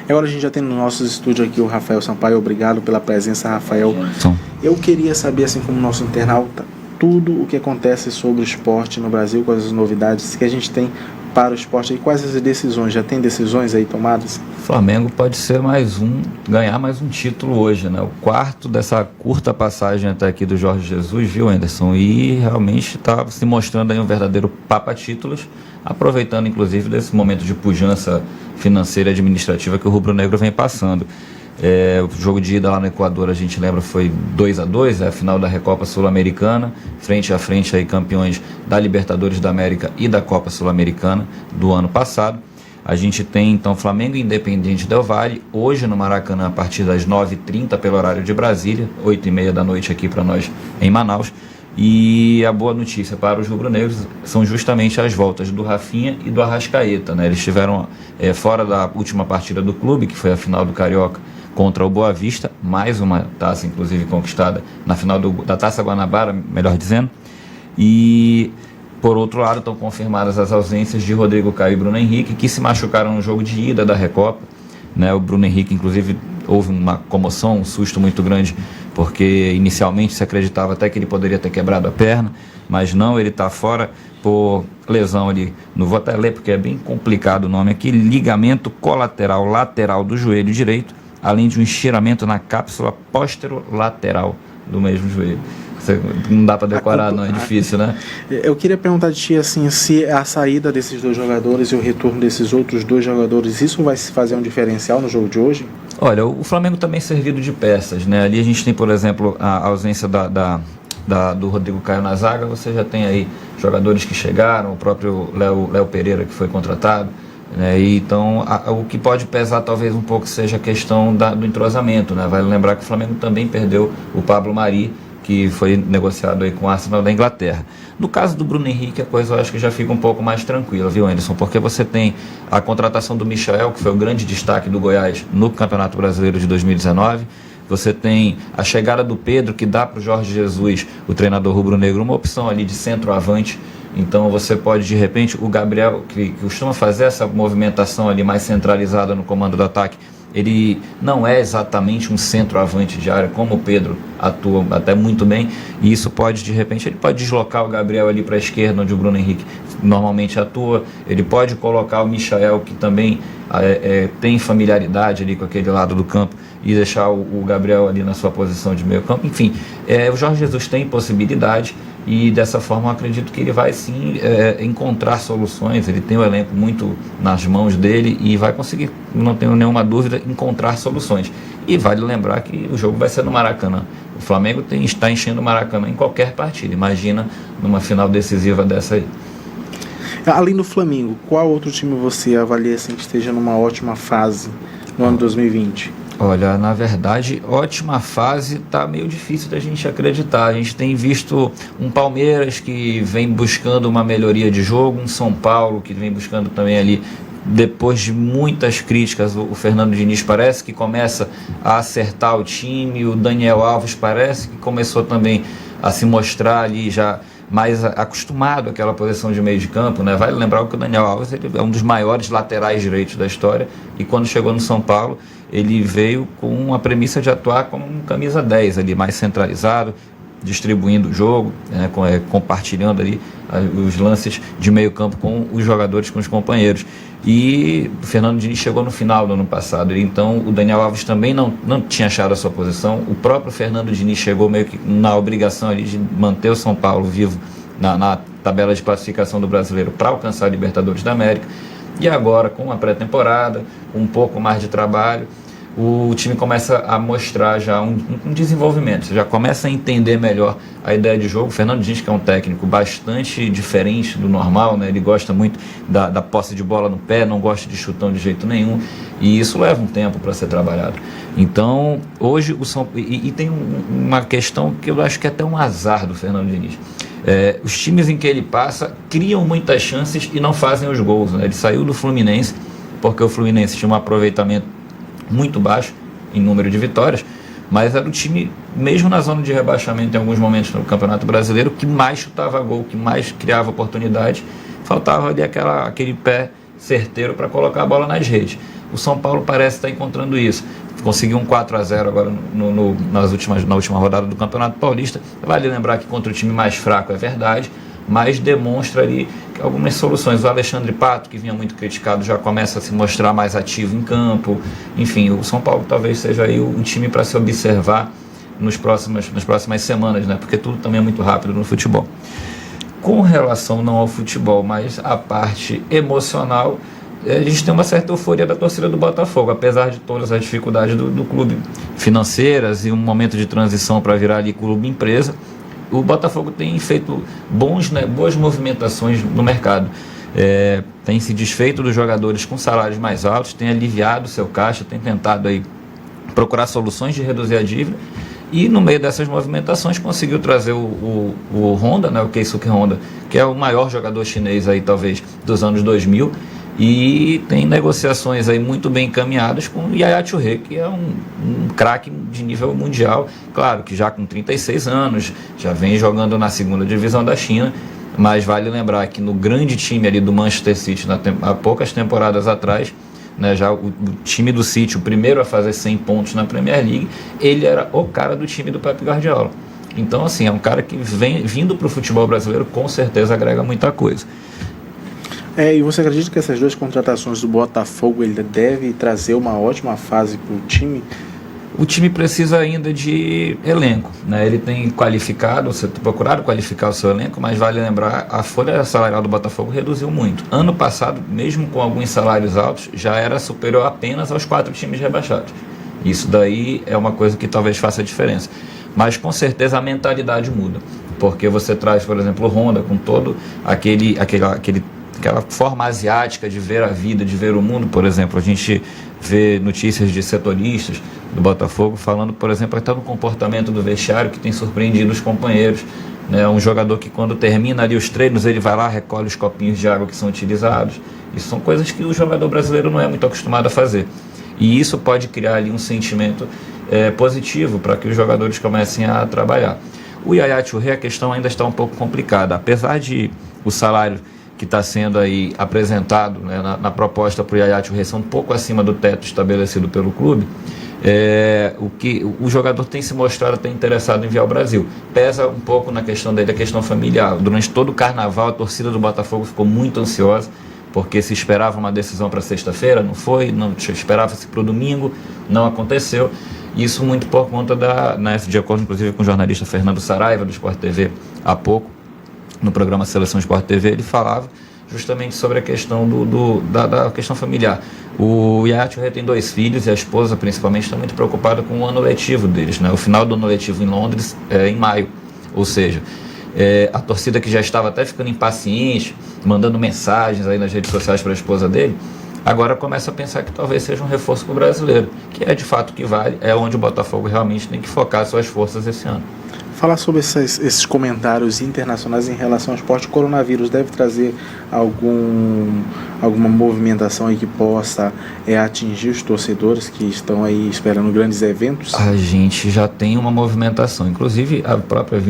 Agora a gente já tem no nosso estúdio aqui o Rafael Sampaio. Obrigado pela presença, Rafael. Eu queria saber, assim como nosso internauta, tudo o que acontece sobre o esporte no Brasil, quais as novidades que a gente tem para o esporte e quais as decisões. Já tem decisões aí tomadas? O Flamengo pode ser ganhar mais um título hoje, né? O quarto dessa curta passagem até aqui do Jorge Jesus, viu, Anderson? E realmente está se mostrando aí um verdadeiro papa-títulos, aproveitando inclusive desse momento de pujança financeira e administrativa que o rubro-negro vem passando. O jogo de ida lá no Equador, a gente lembra, foi 2-2, a final da Recopa Sul-Americana, frente a frente aí campeões da Libertadores da América e da Copa Sul-Americana do ano passado. A gente tem então Flamengo e Independiente Del Valle, hoje no Maracanã a partir das 9h30 pelo horário de Brasília, 8h30 da noite aqui para nós em Manaus. E a boa notícia para os rubro-negros são justamente as voltas do Rafinha e do Arrascaeta, né? Eles estiveram fora da última partida do clube, que foi a final do Carioca contra o Boa Vista, mais uma taça inclusive conquistada na final da Taça Guanabara, melhor dizendo. E por outro lado estão confirmadas as ausências de Rodrigo Caio e Bruno Henrique, que se machucaram no jogo de ida da Recopa, né? O Bruno Henrique inclusive houve uma comoção, um susto muito grande, porque inicialmente se acreditava até que ele poderia ter quebrado a perna, mas não, ele está fora por lesão ali, não vou até ler porque é bem complicado o nome aqui, ligamento colateral lateral do joelho direito, além de um estiramento na cápsula posterolateral do mesmo joelho. Não dá para decorar, não, é difícil, né? Eu queria perguntar de ti, assim, se a saída desses dois jogadores e o retorno desses outros dois jogadores, isso vai se fazer um diferencial no jogo de hoje? Olha, o Flamengo também é servido de peças, né? Ali a gente tem, por exemplo, a ausência do Rodrigo Caio na zaga, você já tem aí jogadores que chegaram, o próprio Léo Pereira que foi contratado, né? E então o que pode pesar talvez um pouco seja a questão do entrosamento, né? Vale lembrar que o Flamengo também perdeu o Pablo Mari, que foi negociado aí com o Arsenal da Inglaterra. No caso do Bruno Henrique, a coisa eu acho que já fica um pouco mais tranquila, viu, Anderson? Porque você tem a contratação do Michael, que foi o grande destaque do Goiás no Campeonato Brasileiro de 2019. Você tem a chegada do Pedro, que dá para o Jorge Jesus, o treinador rubro-negro, uma opção ali de centroavante. Então você pode, de repente, o Gabriel, que costuma fazer essa movimentação ali mais centralizada no comando do ataque, ele não é exatamente um centroavante de área, como o Pedro atua até muito bem, e isso pode, de repente, ele pode deslocar o Gabriel ali para a esquerda, onde o Bruno Henrique normalmente atua, ele pode colocar o Michael, que também tem familiaridade ali com aquele lado do campo, e deixar o Gabriel ali na sua posição de meio campo. Enfim, o Jorge Jesus tem possibilidade, e dessa forma eu acredito que ele vai sim encontrar soluções. Ele tem o elenco muito nas mãos dele e vai conseguir, não tenho nenhuma dúvida, encontrar soluções. E vale lembrar que o jogo vai ser no Maracanã. O Flamengo está enchendo o Maracanã em qualquer partida, imagina numa final decisiva dessa aí. Além do Flamengo, qual outro time você avalia assim, que esteja numa ótima fase no ano 2020? Olha, na verdade, ótima fase, tá meio difícil da gente acreditar. A gente tem visto um Palmeiras que vem buscando uma melhoria de jogo, um São Paulo que vem buscando também ali, depois de muitas críticas, o Fernando Diniz parece que começa a acertar o time, o Daniel Alves parece que começou também a se mostrar ali já mais acostumado àquela posição de meio de campo, né? Vale lembrar que o Daniel Alves ele é um dos maiores laterais direitos da história, e quando chegou no São Paulo ele veio com a premissa de atuar como um camisa 10 ali, mais centralizado, distribuindo o jogo, né, compartilhando ali os lances de meio campo com os jogadores, com os companheiros. E o Fernando Diniz chegou no final do ano passado, então o Daniel Alves também não tinha achado a sua posição. O próprio Fernando Diniz chegou meio que na obrigação ali de manter o São Paulo vivo na tabela de classificação do Brasileiro para alcançar a Libertadores da América. E agora, com a pré-temporada, com um pouco mais de trabalho, o time começa a mostrar já um desenvolvimento, já começa a entender melhor a ideia de jogo. O Fernando Diniz, que é um técnico bastante diferente do normal, né? Ele gosta muito da posse de bola no pé, não gosta de chutão de jeito nenhum, e isso leva um tempo para ser trabalhado. Então, hoje, tem uma questão que eu acho que é até um azar do Fernando Diniz. Os times em que ele passa criam muitas chances e não fazem os gols, né? Ele saiu do Fluminense, porque o Fluminense tinha um aproveitamento muito baixo em número de vitórias, mas era o time, mesmo na zona de rebaixamento em alguns momentos no Campeonato Brasileiro, que mais chutava gol, que mais criava oportunidade. Faltava ali aquele pé certeiro para colocar a bola nas redes. O São Paulo parece estar encontrando isso. Conseguiu um 4-0 agora na última rodada do Campeonato Paulista. Vale lembrar que contra o time mais fraco é verdade, mas demonstra ali algumas soluções. O Alexandre Pato, que vinha muito criticado, já começa a se mostrar mais ativo em campo. Enfim, o São Paulo talvez seja aí um time para se observar nas próximas semanas, né? Porque tudo também é muito rápido no futebol. Com relação não ao futebol, mas à parte emocional, a gente tem uma certa euforia da torcida do Botafogo, apesar de todas as dificuldades do clube financeiras e um momento de transição para virar ali clube empresa. O Botafogo tem feito boas movimentações no mercado. Tem se desfeito dos jogadores com salários mais altos, tem aliviado o seu caixa, tem tentado aí procurar soluções de reduzir a dívida. E no meio dessas movimentações conseguiu trazer o Honda, né, o Keisuke Honda, que é o maior jogador chinês aí talvez dos anos 2000, e tem negociações aí muito bem encaminhadas com o Yaya Touré, que é um craque de nível mundial, claro que já com 36 anos, já vem jogando na segunda divisão da China, mas vale lembrar que no grande time ali do Manchester City, há poucas temporadas atrás, né, já o time do City, o primeiro a fazer 100 pontos na Premier League, ele era o cara do time do Pep Guardiola. Então, assim, é um cara que vindo para o futebol brasileiro, com certeza agrega muita coisa. E você acredita que essas duas contratações do Botafogo, ele deve trazer uma ótima fase para o time? O time precisa ainda de elenco, né? Ele tem procurado qualificar o seu elenco, mas vale lembrar, a folha salarial do Botafogo reduziu muito. Ano passado, mesmo com alguns salários altos, já era superior apenas aos 4 times rebaixados. Isso daí é uma coisa que talvez faça diferença. Mas com certeza a mentalidade muda, porque você traz, por exemplo, o Honda com todo aquela forma asiática de ver a vida, de ver o mundo. Por exemplo, a gente vê notícias de setoristas do Botafogo falando, por exemplo, até no comportamento do vestiário, que tem surpreendido os companheiros, né? Um jogador que quando termina ali os treinos, ele vai lá, recolhe os copinhos de água que são utilizados. Isso são coisas que o jogador brasileiro não é muito acostumado a fazer. E isso pode criar ali um sentimento positivo para que os jogadores comecem a trabalhar. O Yaya Touré, a questão ainda está um pouco complicada. Apesar de o salário que está sendo aí apresentado, né, na proposta para o Yaya Touré ser um pouco acima do teto estabelecido pelo clube, o jogador tem se mostrado até interessado em vir ao Brasil. Pesa um pouco na questão dele, a questão familiar. Durante todo o carnaval, a torcida do Botafogo ficou muito ansiosa, porque se esperava uma decisão para sexta-feira, não foi, não esperava-se para o domingo, não aconteceu. Isso muito por conta de acordo inclusive com o jornalista Fernando Saraiva, do Sport TV, há pouco, no programa Seleção Sport TV, ele falava justamente sobre a questão da questão familiar. O Yaya Touré tem 2 filhos e a esposa, principalmente, está muito preocupada com o ano letivo deles, né? O final do ano letivo em Londres é em maio, ou seja, a torcida que já estava até ficando impaciente, mandando mensagens aí nas redes sociais para a esposa dele, agora começa a pensar que talvez seja um reforço para o brasileiro, que é de fato que vale, é onde o Botafogo realmente tem que focar suas forças esse ano. Falar sobre esses comentários internacionais em relação ao esporte. O coronavírus deve trazer alguma movimentação aí que possa atingir os torcedores que estão aí esperando grandes eventos? A gente já tem uma movimentação, inclusive a própria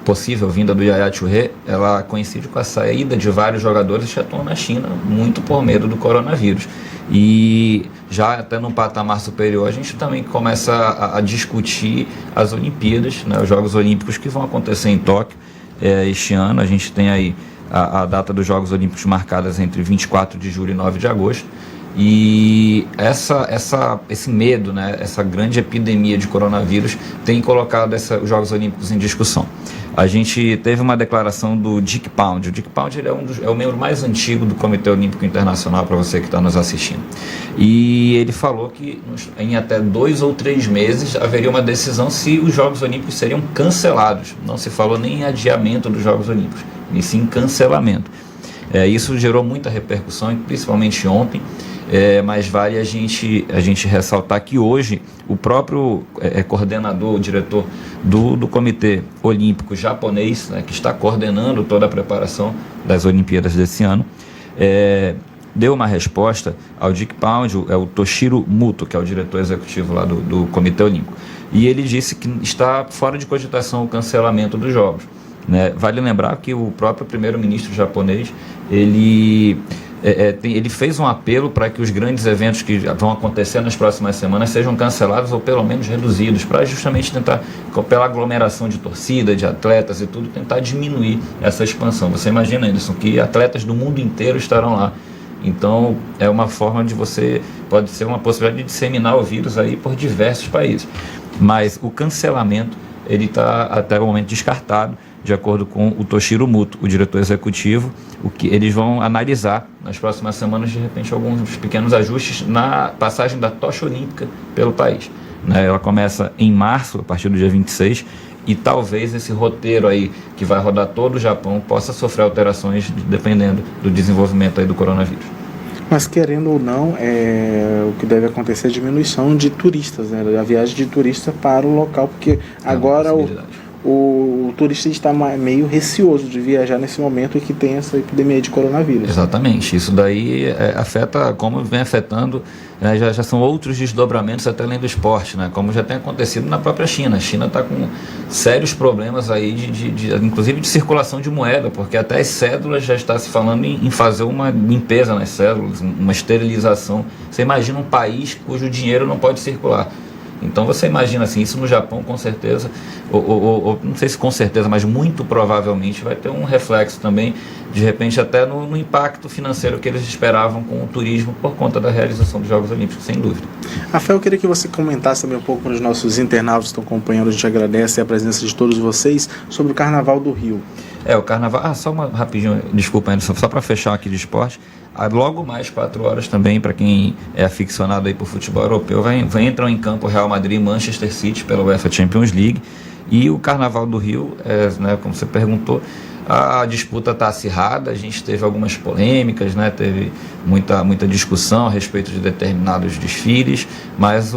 possível vinda do Yaya Touré, ela coincide com a saída de vários jogadores que já estão na China, muito por medo do coronavírus. E já até num patamar superior, a gente também começa a discutir as Olimpíadas, né, os Jogos Olímpicos que vão acontecer em Tóquio este ano. A gente tem aí a data dos Jogos Olímpicos marcadas entre 24 de julho e 9 de agosto. E esse medo, né, essa grande epidemia de coronavírus tem colocado os Jogos Olímpicos em discussão. A gente teve uma declaração do Dick Pound. O Dick Pound ele é o membro mais antigo do Comitê Olímpico Internacional, para você que está nos assistindo. E ele falou que em até 2 ou 3 meses haveria uma decisão se os Jogos Olímpicos seriam cancelados. Não se falou nem em adiamento dos Jogos Olímpicos, e sim cancelamento. Isso gerou muita repercussão, principalmente ontem. Mas vale a gente ressaltar que hoje o próprio coordenador, o diretor do Comitê Olímpico Japonês, né, que está coordenando toda a preparação das Olimpíadas desse ano, deu uma resposta ao Dick Pound, o Toshiro Muto, que é o diretor executivo lá do Comitê Olímpico, e ele disse que está fora de cogitação o cancelamento dos Jogos, né? Vale lembrar que o próprio primeiro-ministro japonês, ele ele fez um apelo para que os grandes eventos que vão acontecer nas próximas semanas sejam cancelados ou pelo menos reduzidos, para justamente tentar, pela aglomeração de torcida, de atletas e tudo, tentar diminuir essa expansão. Você imagina, Anderson, que atletas do mundo inteiro estarão lá. Então, é uma forma pode ser uma possibilidade de disseminar o vírus aí por diversos países. Mas o cancelamento, ele está até o momento descartado, de acordo com o Toshiro Muto, o diretor executivo, o que eles vão analisar nas próximas semanas, de repente, alguns pequenos ajustes na passagem da tocha olímpica pelo país. Ela começa em março, a partir do dia 26, e talvez esse roteiro aí, que vai rodar todo o Japão, possa sofrer alterações dependendo do desenvolvimento aí do coronavírus. Mas querendo ou não, o que deve acontecer é a diminuição de turistas, né? A viagem de turista para o local, porque agora o turista está meio receoso de viajar nesse momento em que tem essa epidemia de coronavírus. Exatamente, isso daí afeta, como vem afetando, né, já são outros desdobramentos até além do esporte, né, como já tem acontecido na própria China. A China está com sérios problemas aí, inclusive de circulação de moeda, porque até as cédulas já está se falando em fazer uma limpeza nas cédulas, uma esterilização. Você imagina um país cujo dinheiro não pode circular. Então você imagina assim, isso no Japão com certeza, ou não sei se com certeza, mas muito provavelmente vai ter um reflexo também, de repente até no impacto financeiro que eles esperavam com o turismo por conta da realização dos Jogos Olímpicos, sem dúvida. Rafael, eu queria que você comentasse também um pouco para os nossos internautas que estão acompanhando, a gente agradece a presença de todos vocês, sobre o Carnaval do Rio. O Carnaval, só uma rapidinho, desculpa Anderson, só para fechar aqui de esporte. Logo mais 4 horas também, para quem é aficionado aí por futebol europeu, entram em campo Real Madrid e Manchester City pela UEFA Champions League. E o Carnaval do Rio, né, como você perguntou, a disputa está acirrada, a gente teve algumas polêmicas, né, teve muita discussão a respeito de determinados desfiles, mas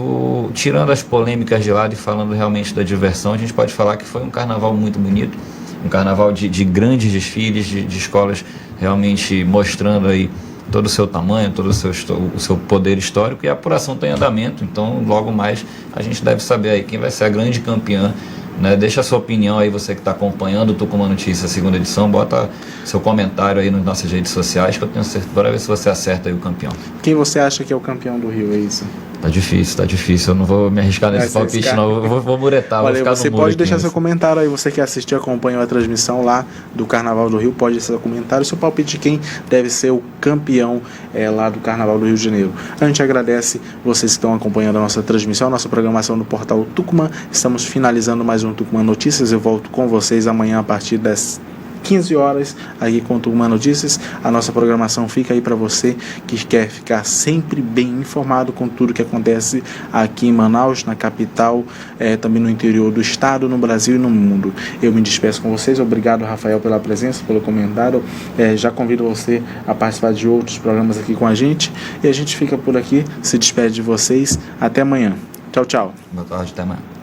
tirando as polêmicas de lado e falando realmente da diversão, a gente pode falar que foi um carnaval muito bonito, um carnaval de grandes desfiles, de escolas realmente mostrando aí todo o seu tamanho, todo o seu poder histórico, e a apuração está em andamento. Então logo mais a gente deve saber aí quem vai ser a grande campeã, né? Deixa a sua opinião aí, você que está acompanhando o Tucumã Notícias segunda edição, bota seu comentário aí nas nossas redes sociais, que eu tenho certeza, para ver se você acerta aí o campeão. Quem você acha que é o campeão do Rio, é isso? Tá difícil, eu não vou me arriscar nesse palpite não, eu vou muretar. Olha, vou você pode deixar seu comentário aí, você que assistiu, acompanhou a transmissão lá do Carnaval do Rio, pode deixar seu comentário, seu palpite de quem deve ser o campeão lá do Carnaval do Rio de Janeiro. A gente agradece vocês que estão acompanhando a nossa transmissão, a nossa programação no portal Tucumã. Estamos finalizando mais um Tucumã Notícias, eu volto com vocês amanhã a partir das 15 horas aqui com o Tucumã Notícias. A nossa programação fica aí para você que quer ficar sempre bem informado com tudo que acontece aqui em Manaus, na capital, também no interior do estado, no Brasil e no mundo. Eu me despeço com vocês, obrigado Rafael pela presença, pelo comentário, já convido você a participar de outros programas aqui com a gente, e a gente fica por aqui, se despede de vocês, até amanhã. Tchau, tchau. Boa tarde, até amanhã.